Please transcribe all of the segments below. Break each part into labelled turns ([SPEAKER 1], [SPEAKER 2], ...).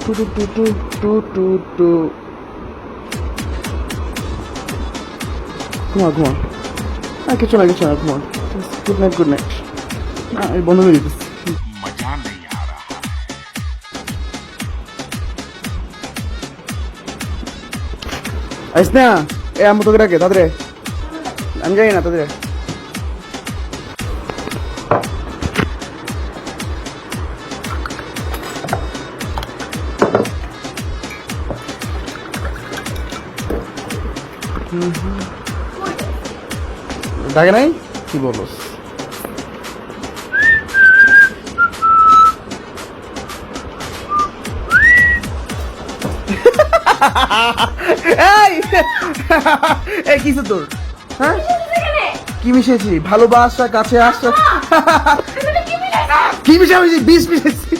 [SPEAKER 1] Two টু টু টু টু টু টু। ঘুমা ঘুমা, কিছু না কিছু না, ঘুমা। Good night, good night. না আমি বন্ধ করে দিতেছি।
[SPEAKER 2] मजा नहीं आ रहा है।
[SPEAKER 1] আইস না, এ আমি তোকে ডাকে তাদের, আমি যাই না তাদের। ডাকে নাই, কি বলো? এই কিছু তোর, হ্যাঁ কি মিশিয়েছি? ভালোবাসা, কাছে আসা। কি মিশাইছি? বিষ মিশাইছি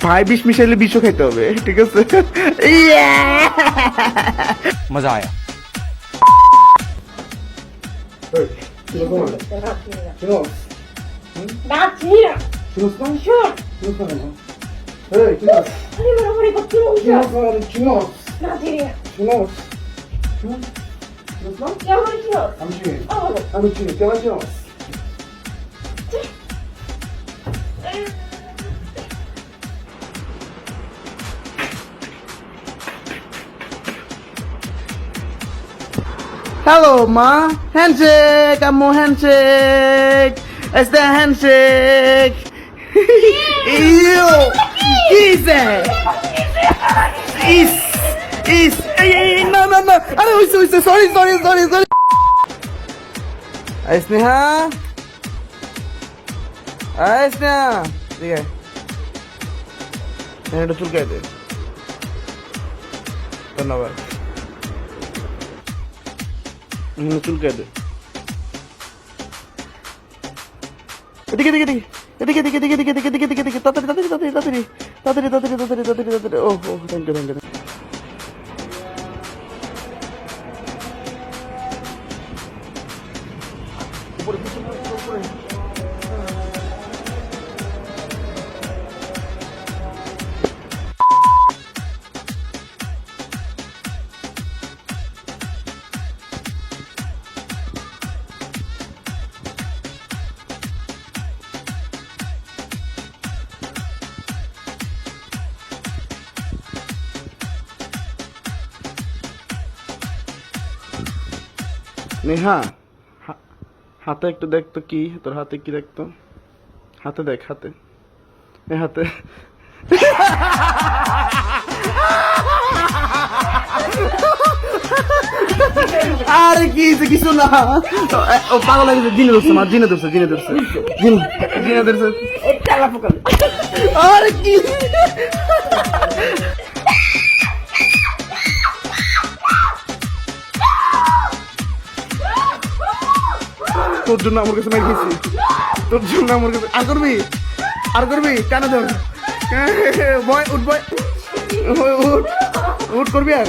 [SPEAKER 1] ভাই, বিষ মিশাইলে বিষও খাইতে হবে, ঠিক আছে?
[SPEAKER 2] मजा आया।
[SPEAKER 1] Hello, ma. Handshake, amo handshake. It's the handshake. Ew. Easy. Is. No. Are we sorry. Hey, Sneha. Hey, Sneha. ठीक है। मैंने तो चुल गए थे। धन्यवाद। চুল কেটে এদিকে তাড়াতাড়ি। ও থ্যাংক ইউ। নেহা, হাতে একটু দেখতো, কি তোর হাতে কি দেখতো? হাতে দেখ, হাতে হাতে। আরে কিছু না, ও পাগল হয়ে গেছে। জিনে ধরছে। আরে কি তোর জন্য আমার কাছে মেরে খেয়েছি, তোর জন্য আমার কাছে। আর করবি কেন? ধর বয়, উঠ করবি আর